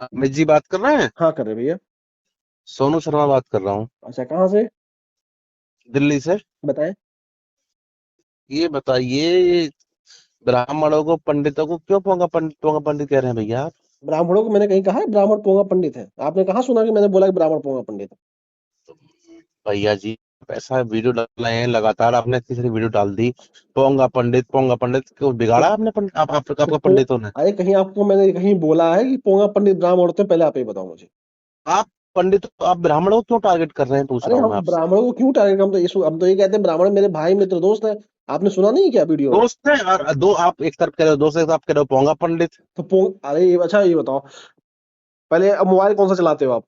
अमित जी बात कर रहे हैं? हाँ कर रहे भैया। सोनू शर्मा बात कर रहा हूँ, अच्छा कहाँ से? दिल्ली से। बताएं। ये बताइए, ब्राह्मणों को पंडितों को क्यों पोंगा पंडित कह रहे हैं भैया आप? ब्राह्मणों को मैंने कहीं कहा है ब्राह्मण पोंगा पंडित है? आपने कहाँ सुना कि मैंने बोला कि ब्राह्मण पोंगा पंडित है? भैया जी, आप ऐसा वीडियो डाल रहे हैं, लगातार आपने तीसरी वीडियो डाल दी। पोंगा पंडित क्यों तो बिगाड़ा आपने तो आपका पो पंडितों ने? अरे कहीं आपको मैंने कहीं बोला है कि पोंगा पंडित ब्राह्मण होते हैं? पहले आप ये बताओ मुझे। आप आप ब्राह्मणों को क्यों टारगेट कर रहे हैं, पूछ अरे रहा हूँ हम मैं आपसे। ब्राह्मणों को क्यों टारगेट? हम तो ये कहते हैं ब्राह्मण मेरे भाई मित्र दोस्त है। आपने सुना नहीं क्या वीडियो में? दोस्त हैं, और दो आप एक तरफ कह रहे हो, दोस्त एक तरफ आप कह रहे हो पोंगा पंडित। तो अरे अच्छा ये बताओ, पहले अब मोबाइल कौन सा चलाते हो आप?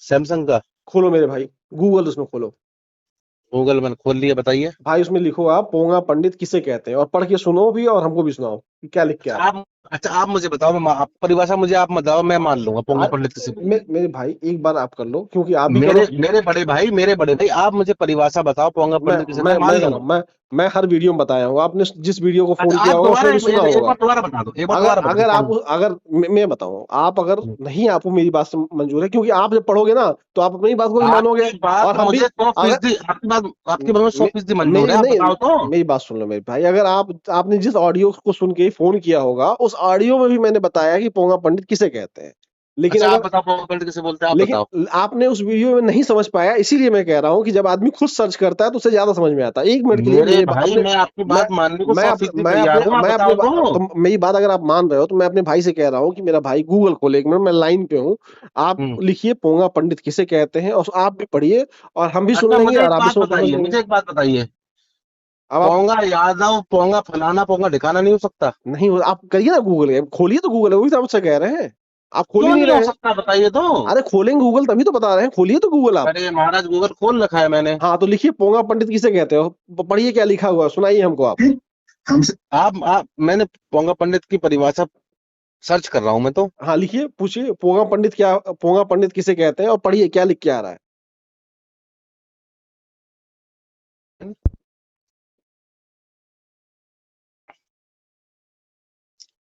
सैमसंग का। खोलो मेरे भाई, गूगल उसमें खोलो। गूगल मैंने खोल लिया, बताइए। भाई उसमें लिखो आप पोंगा पंडित किसे कहते हैं, और पढ़ के सुनो भी और हमको भी सुनाओ कि क्या लिख के आ अच्छा रहा है। आप अच्छा आप मुझे बताओ, आप परिभाषा मुझे आप बताओ, मैं मान लूंगा पोंगा पंडित किसे बोलते हैं। मेरे भाई एक बार आप कर लो, क्योंकि आप भी मेरे करो। मेरे बड़े भाई, आप मुझे परिभाषा बताओ पोंगा मैं पंडित किसे, मैं मैं मान मैं कह रहा लूंगा। हूँ, मैं हर वीडियो में बताया हूँ, आपने जिस वीडियो को फोन अच्छा किया आप होगा दोबारा उसमें भी सुना एक होगा। बार दोबारा बता दो, एक बार अगर दोबारा बता दो अगर आप पोंगा। अगर मैं बताऊं, आप अगर नहीं, आपको मेरी बात से मंजूर है, क्योंकि आप जब पढ़ोगे ना तो आप अपनी बात को भी मानोगे। आपकी बात और हम भी मुझे सौ अगर फीसदी आपकी बात में सौ मे, फीसदी मंजूर मेरी है, आप नहीं, बताओ तो। मेरी बात सुन लो मेरे भाई। अगर आपने जिस ऑडियो को सुन के फोन किया होगा, उस ऑडियो में भी मैंने बताया कि पोंगा पंडित किसे कहते हैं। लेकिन अच्छा आप अगर बताओ पोंगा पंडित किसे बोलते हैं, आप बताओ। लेकिन आपने उस वीडियो में नहीं समझ पाया, इसीलिए मैं कह रहा हूँ कि जब आदमी खुद सर्च करता है तो उसे ज्यादा समझ में आता है। 1 मिनट के लिए मेरे मेरे भाई अपने मैं आपकी मैं बात मानने को मैं सौ अपने फीसदी तैयार हूँ, आप मैं अपने बताओ तो। तो मेरी बात अगर आप मान रहे हो तो मैं अपने भाई से कह रहा हूँ कि मेरा भाई गूगल खोले, 1 मिनट मैं लाइन पे हूँ। आप हम्म। लिखिए पोंगा पंडित किसे कहते हैं, और आप भी पढ़िए और हम भी सुन अच्छा लेंगे और आप भी समझ लेंगे। मुझे एक बात बताइए। अब आप पोंगा यादव, पोंगा फलाना, पोंगा ढिकाना नहीं हो सकता? नहीं हो, आप करिए ना गूगल, खोलिए तो गूगल है, वही तो आपसे कह रहे हैं। आप खोल ही क्यों नहीं नहीं हो रहे हैं। सकता, बताइए तो। अरे खोलेंगे गूगल तभी तो बता रहे हैं, खोलिए तो गूगल आप। अरे महाराज, गूगल खोल रखा है मैंने। हाँ तो लिखिए पोंगा पंडित किसे कहते हो, पढ़िए क्या लिखा हुआ है, सुनाइए हमको आप। हमसे आप मैंने पोंगा पंडित की परिभाषा सर्च कर रहा हूँ मैं तो। हाँ लिखिए, पूछिए पोंगा पंडित किसे कहते हैं, और पढ़िए क्या लिख के आ रहा है।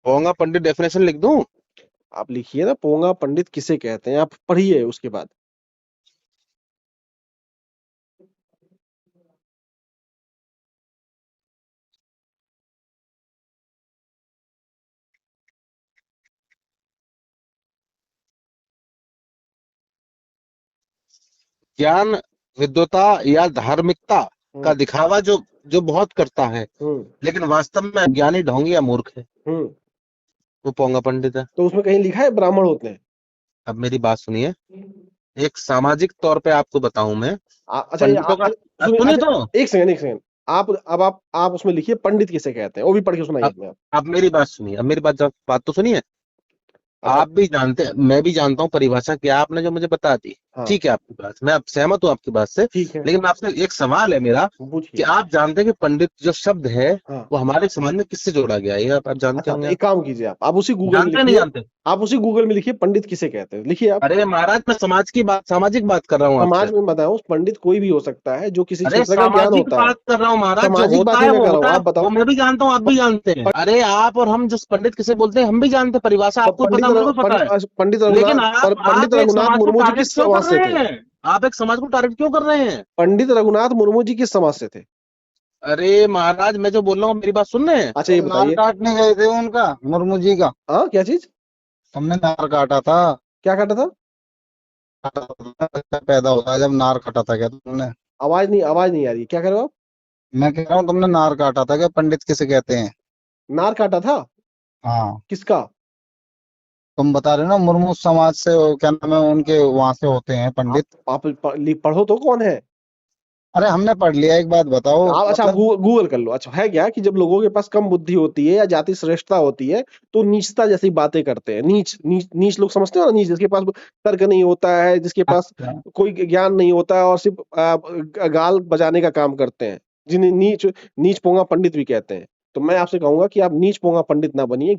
पोंगा पंडित डेफिनेशन लिख दूं? आप लिखिए ना पोंगा पंडित किसे कहते हैं, आप पढ़िए उसके बाद। ज्ञान, विद्वता या धार्मिकता का हम्म। दिखावा जो जो बहुत करता है, हम्म। लेकिन वास्तव में अज्ञानी, ढोंगी या मूर्ख है, हम्म। वो पोंगा पंडित है। तो उसमें कहीं लिखा है ब्राह्मण होते हैं? अब मेरी बात सुनिए, एक सामाजिक तौर पे आपको बताऊं मैं, अच्छा पंडितों का। सुनिए, सुनिए अच्छा तो। एक सेकंड। आप उसमें लिखिए पंडित किसे कहते हैं, वो भी पढ़ के सुनाइए अब अपने आप। अब मेरी बात सुनिए, अब मेरी बात तो सुनिए। अच्छा। आप भी जानते, मैं भी जानता हूँ परिभाषा क्या, आपने जो मुझे बता दी। हाँ ठीक है, आपकी बात मैं अब सहमत हूँ आपकी बात से। ठीक है, लेकिन आपसे एक सवाल है मेरा, कि पूछिए। आप जानते हैं कि पंडित जो शब्द है, हाँ। वो हमारे समाज में किससे जोड़ा गया है? ये आप जानते अच्छा तो होंगे, एक आप काम कीजिए, आप उसी गूगल में जानते हैं नहीं लिखिए। जानते? आप उसी गूगल में लिखिए पंडित किसे कहते हैं, लिखिए आप। अरे महाराज, मैं सामाजिक बात कर रहा हूँ समाज आपसे। में बताओ, पंडित कोई भी हो सकता है जो किसी अरे क्षेत्र का ज्ञान सामाजिक होता है। बात कर रहा हूँ महाराज, जो सामाजिक होता बात ही है मैं वो कर रहा हूँ, होता है, आप वो बताओ। मैं भी जानता हूँ, आप भी जानते हैं। अरे आप और हम जिस पंडित किसे बोलते हैं, हम भी जानते हैं, परिभाषा आपको पता, मेरे को पता है। लेकिन पंडित आप एक रघुनाथ समाज को मुर्मू जी टारगेट किस क्यों समाज कर से रहे थे? हैं? आप एक समाज को टारगेट क्यों कर रहे हैं? पंडित रघुनाथ मुर्मू जी किस समाज से थे? अरे महाराज, मैं जो बोल रहा हूँ, मेरी बात सुन रहे हैं? अच्छा ये नार बताइए। काटने गए थे उनका, मुर्मू जी का। हाँ क्या चीज? हमने नार काटा था। क्या काटा था? बच्चा पैदा होता है जब नार काटा था क्या तुमने? आवाज नहीं आ रही, क्या कर रहे हो आप? मैं कह रहा हूँ तुमने नार काटा था क्या? पंडित किसे कहते हैं? नार काटा था? हाँ। किसका? तुम बता रहे हो ना मुर्मू समाज से, क्या नाम है उनके, वहां से होते हैं आप पंडित। पढ़ो तो कौन है? अरे हमने पढ़ लिया, एक बात बताओ आप अच्छा, आप मतलब। गूगल कर लो। अच्छा है क्या कि जब लोगों के पास कम बुद्धि होती है या जाति श्रेष्ठता होती है, तो नीचता जैसी बातें करते हैं। नीच नीच नीच लोग समझते हो ना, नीच जिसके पास तर्क नहीं होता है, जिसके पास अच्छा। कोई ज्ञान नहीं होता है, और सिर्फ गाल बजाने का काम करते हैं, जिन्हें नीच नीच पोंगा पंडित भी कहते हैं। तो मैं आपसे कहूंगा कि आप नीच पोंगा पंडित ना बनिए।